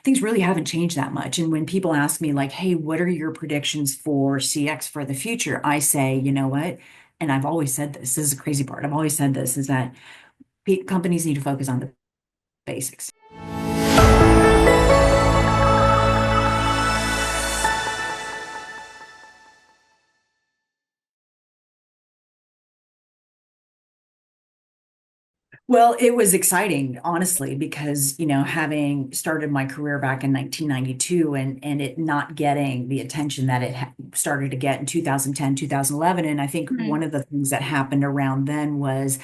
things really haven't changed that much. And when people ask me, like, hey, what are your predictions for CX for the future? I say, you know what? And I've always said this is the crazy part. I've always said this is that companies need to focus on the basics. Well, it was exciting, honestly, because, having started my career back in 1992 and it not getting the attention that it started to get in 2010, 2011. And I think Mhm. one of the things that happened around then was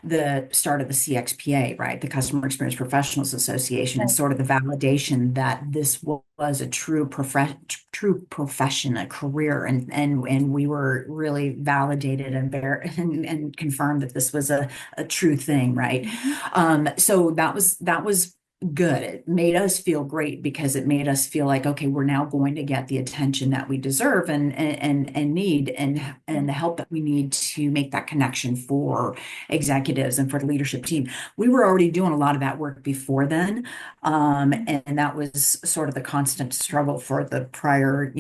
the start of the CXPA, right? The Customer Experience Professionals Association, and Right. sort of the validation that this was a true profession, a career, and we were really validated and confirmed that this was a true thing, right? Mhm. So that was good. It made us feel great because it made us feel like, okay, we're now going to get the attention that we deserve and need and the help that we need to make that connection for executives and for the leadership team. We were already doing a lot of that work before then. And that was sort of the constant struggle for the prior,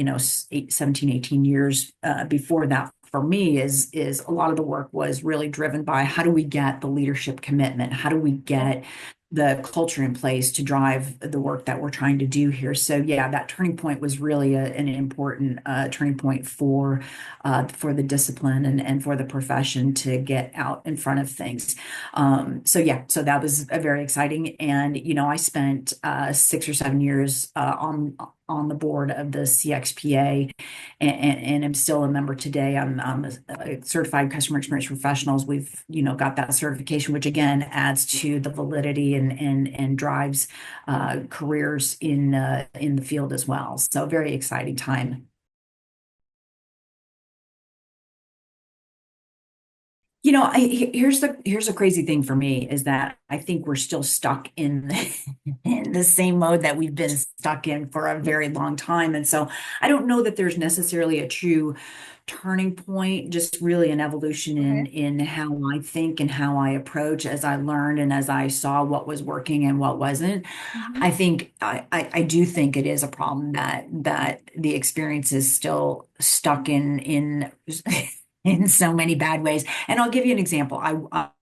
17, 18 years before that. For me, is a lot of the work was really driven by how do we get the leadership commitment? How do we Yeah. get the culture in place to drive the work that we're trying to do here? So yeah, that turning point was really an important turning point for the discipline and for the profession to get out in front of things. So yeah, so that was very exciting. And I spent 6 or 7 years on the board of the CXPA, and I'm still a member today. I'm a certified customer experience professionals. We've got that certification, which again adds to the validity and drives careers in the field as well. So very exciting time. Here's the crazy thing for me is that I think we're still stuck in in the same mode that we've been stuck in for a very long time. And so I don't know that there's necessarily a true turning point, just really an evolution Okay. in how I think and how I approach as I learned and as I saw what was working and what wasn't. Mhm. I do think it is a problem that the experience is still stuck in in so many bad ways. And I'll give you an example.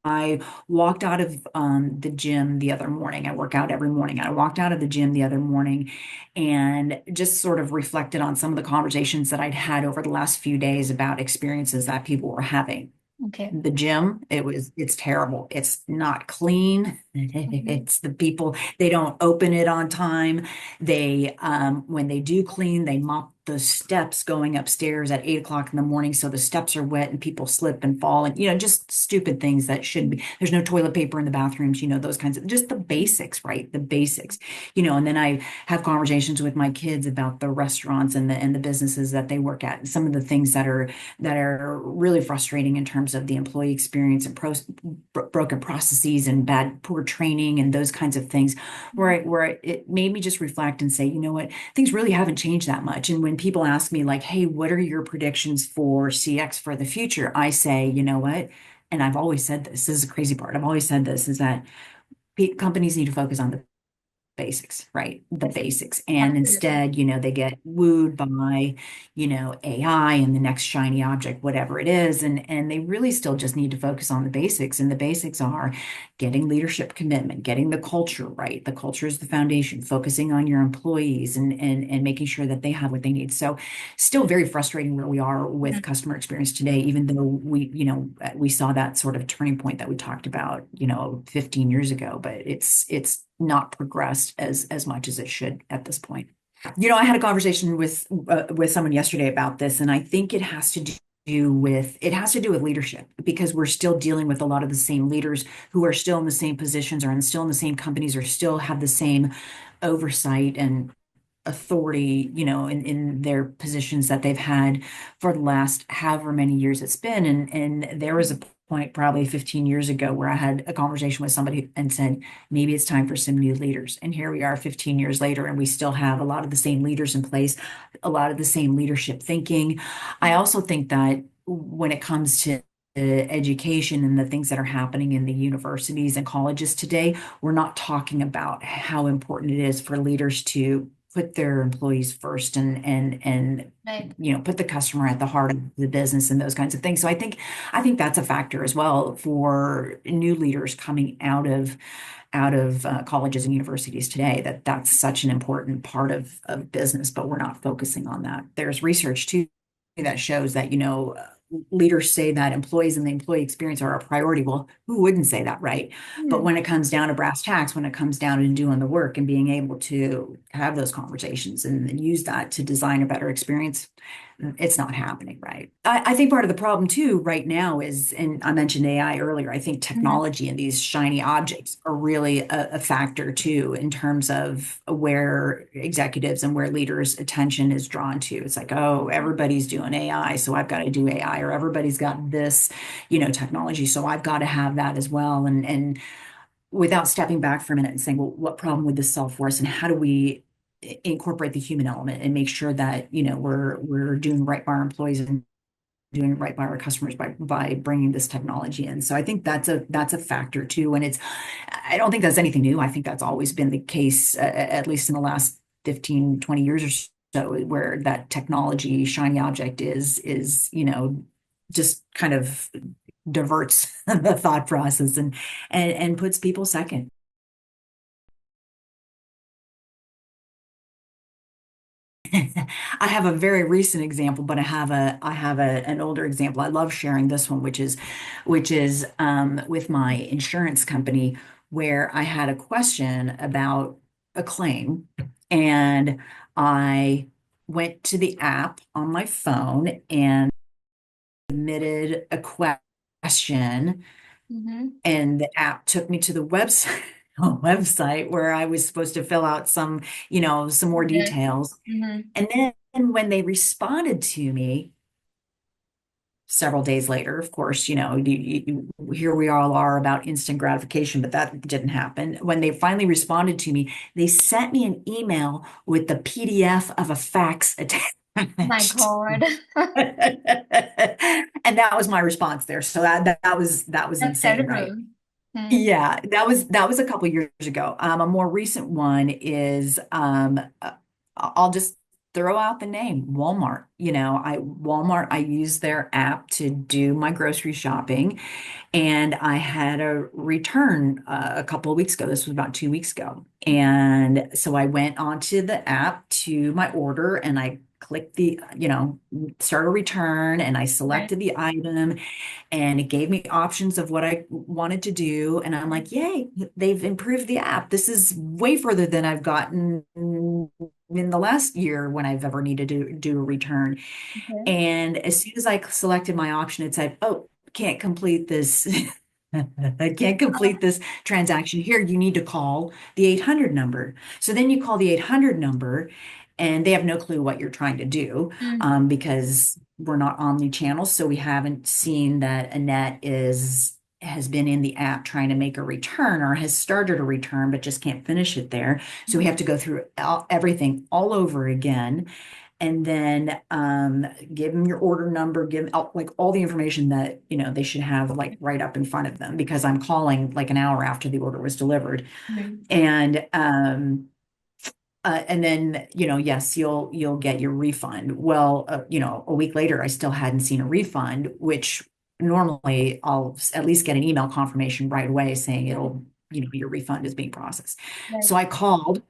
I walked out of the gym the other morning. I work out every morning. I walked out of the gym the other morning and just sort of reflected on some of the conversations that I'd had over the last few days about experiences that people were having. Okay. The gym, it's terrible. It's not clean. Mhm. It's the people, they don't open it on time. They when they do clean, they mop the steps going upstairs at 8 o'clock in the morning. So the steps are wet and people slip and fall and just stupid things that shouldn't be. There's no toilet paper in the bathrooms, those kinds of just the basics, right? The basics. And then I have conversations with my kids about the restaurants and the businesses that they work at and some of the things that are really frustrating in terms of the employee experience and broken processes and poor training and those kinds of things, where it made me just reflect and say, you know what, things really haven't changed that much. And when people ask me, like, hey, what are your predictions for CX for the future? I say, you know what, and I've always said this is the crazy part. I've always said this is that companies need to focus on the basics, right? The Yes, basics. And absolutely. instead, they get wooed by, AI and the next shiny object, whatever it is. And they really still just need to focus on the basics. And the basics are getting leadership commitment, getting the culture right. The culture is the foundation, focusing on your employees and making sure that they have what they need. So still very frustrating where we are with Mhm. customer experience today, even though we saw that sort of turning point that we talked about, 15 years ago, but it's not progressed as much as it should at this point. I had a conversation with someone yesterday about this, and I think it has to do with leadership because we're still dealing with a lot of the same leaders who are still in the same positions or still in the same companies or still have the same oversight and authority, in their positions that they've had for the last however many years it's been. And there was a point probably 15 years ago where I had a conversation with somebody and said, maybe it's time for some new leaders. And here we are 15 years later, and we still have a lot of the same leaders in place, a lot of the same leadership thinking. I also think that when it comes to education and the things that are happening in the universities and colleges today, we're not talking about how important it is for leaders to put their employees first and Right. put the customer at the heart of the business and those kinds of things. So I think that's a factor as well for new leaders coming out of colleges and universities today, that's such an important part of business, but we're not focusing on that. There's research too that shows that, leaders say that employees and the employee experience are a priority. Well, who wouldn't say that, right? But Hmm. when it comes down to brass tacks, when it comes down to doing the work and being able to have those conversations and use that to design a better experience, it's not happening, right? I think part of the problem too right now is, and I mentioned AI earlier, I think Hmm. technology and these shiny objects are really a factor too in terms of where executives and where leaders' attention is drawn to. It's like, oh, everybody's doing AI, so I've got to do AI, or everybody's got this, technology, so I've got to have that as well. And without stepping back for a minute and saying, well, what problem would this solve for us, and how do we incorporate the human element and make sure that we're doing right by our employees and doing right by our customers by bringing this technology in. So I think that's a factor too, and I don't think that's anything new. I think that's always been the case, at least in the last 15, 20 years or so, where that technology shiny object is just kind of diverts the thought process and puts people second. I have a very recent example, but I have an older example. I love sharing this one, which is with my insurance company, where I had a question about a claim, and I went to the app on my phone and submitted a question, Hmm. and the app took me to the website a website where I was supposed to fill out some more Yes. details. Hmm. And then when they responded to me several days later, of course, here we all are about instant gratification, but that didn't happen. When they finally responded to me, they sent me an email with the PDF of a fax My attached. God. And that was my response there. So that was That's insane, right? terrible. Hmm. Yeah, that was a couple years ago. A more recent one is I'll just throw out the name Walmart. Walmart, I use their app to do my grocery shopping, and I had a return a couple of weeks ago. This was about 2 weeks ago. And so I went onto the app to my order and I clicked start a return, and I Right. selected the item, and it gave me options of what I wanted to do. And I'm like, yay, they've improved the app. This is way further than I've gotten in the last year when I've ever needed to do a return. Okay. And as soon as I selected my option, it said, oh, can't complete this. I can't complete this transaction here. You need to call the 800 number. So then you call the 800 number, and they have no clue what you're trying to do, Mm. because we're not omnichannel. So we haven't seen that Annette has been in the app trying to make a return or has started a return but just can't finish it there. So we have to go through everything all over again, and then give them your order number, give out like all the information that they should have like right up in front of them, because I'm calling like an hour after the order was delivered. Mm. And then, yes, you'll get your refund. Well, a week later, I still hadn't seen a refund, which normally I'll at least get an email confirmation right away saying your refund is being processed. Right. So I called,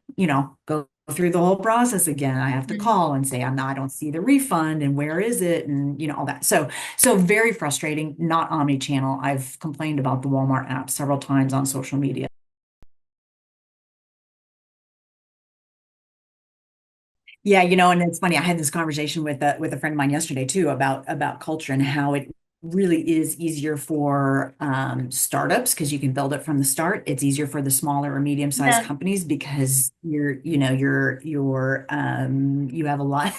go through the whole process again. I have to Mm. call and say, I don't see the refund, and where is it? And all that. So very frustrating, not omni-channel. I've complained about the Walmart app several times on social media. Yeah, and it's funny. I had this conversation with a friend of mine yesterday too about culture and how it really is easier for startups because you can build it from the start. It's easier for the smaller or medium-sized Yeah. companies because you have a lot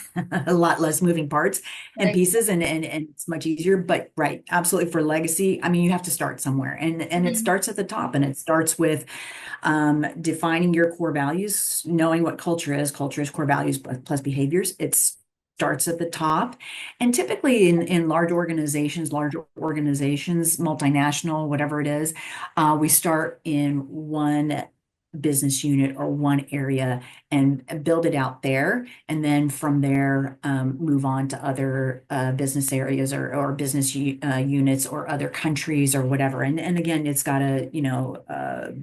a lot less moving parts and Right. pieces, and it's much easier. But right, absolutely, for legacy, I mean, you have to start somewhere, and it Mm. starts at the top, and it starts with defining your core values, knowing what culture is core values plus behaviors. It's starts at the top. And typically in large organizations, multinational, whatever it is, we start in one business unit or one area and build it out there. And then from there, move on to other business areas or business units or other countries or whatever. And again, it's got to,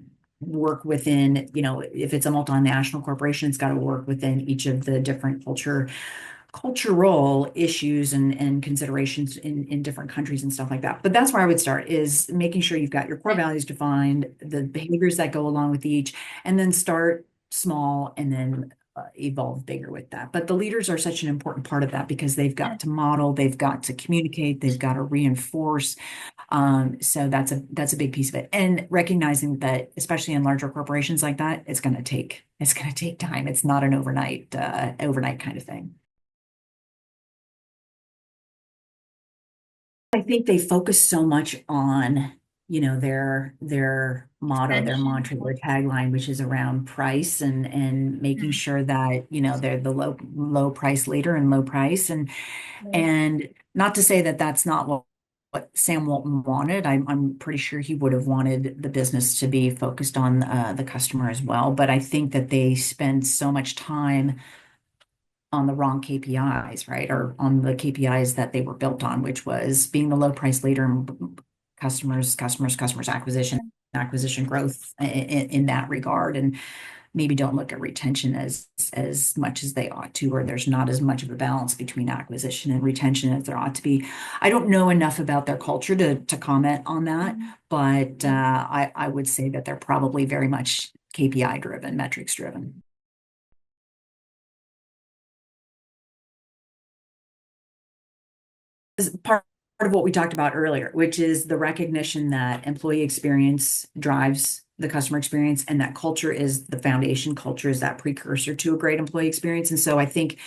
work within, if it's a multinational corporation, it's got to work within each of the different cultural issues and considerations in different countries and stuff like that. But that's where I would start, is making sure you've got your core values defined, the behaviors that go along with each, and then start small and then evolve bigger with that. But the leaders are such an important part of that because they've got to model, they've got to communicate, they've got to reinforce. So that's a big piece of it. And recognizing that, especially in larger corporations like that, it's going to take time. It's not an overnight kind of thing. I think they focus so much on, their motto, their Expansion. mantra, their tagline, which is around price and making Mm, sure that, they're the low price leader and low price. And yeah. and not to say that that's not what Sam Walton wanted. I'm pretty sure he would have wanted the business to be focused on the customer as well. But I think that they spend so much time on the wrong KPIs, right? Or on the KPIs that they were built on, which was being the low price leader and customers, acquisition growth in that regard. And maybe don't look at retention as much as they ought to, or there's not as much of a balance between acquisition and retention as there ought to be. I don't know enough about their culture to comment on that, Mhm. but I would say that they're probably very much KPI driven, metrics driven. Is part of what we talked about earlier, which is the recognition that employee experience drives the customer experience, and that culture is the foundation. Culture is that precursor to a great employee experience. And so I think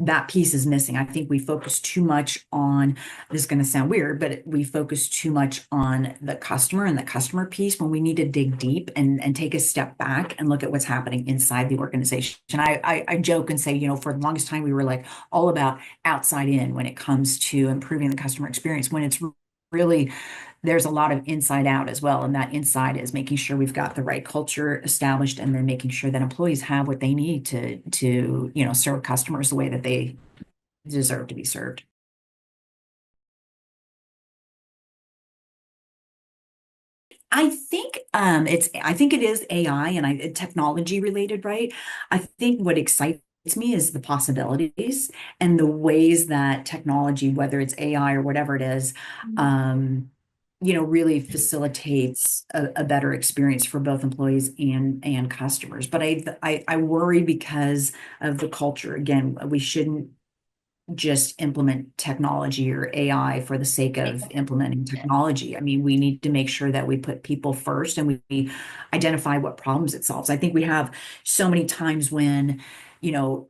that piece is missing. I think we focus too much on, this is going to sound weird, but we focus too much on the customer and the customer piece when we need to dig deep and take a step back and look at what's happening inside the organization. I joke and say, for the longest time, we were like all about outside in when it comes to improving the customer experience, when it's really, there's a lot of inside out as well. And that inside is making sure we've got the right culture established, and then making sure that employees have what they need to serve customers the way that they deserve to be served. I think it is AI and technology related, right? I think what excites me is the possibilities and the ways that technology, whether it's AI or whatever it is, Mhm. um, really facilitates a better experience for both employees and customers. But I worry because of the culture. Again, we shouldn't just implement technology or AI for the sake of implementing Yeah. technology. I mean, we need to make sure that we put people first and we identify what problems it solves. I think we have so many times when, you know,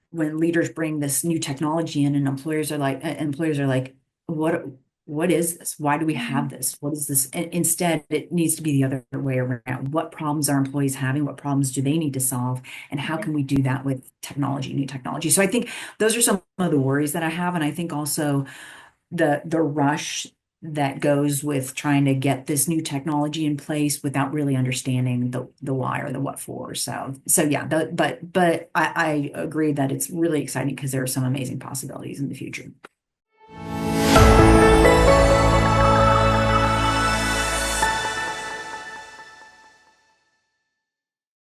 when leaders bring this new technology in and employers are like, what what is this? Why do we have Mhm. this? What is this? And instead, it needs to be the other way around. What problems are employees having? What problems do they need to solve? And how Yeah. can we do that with technology, new technology? So I think those are some of the worries that I have. And I think also the rush that goes with trying to get this new technology in place without really understanding the why or the what for. So yeah, but I agree that it's really exciting because there are some amazing possibilities in the future.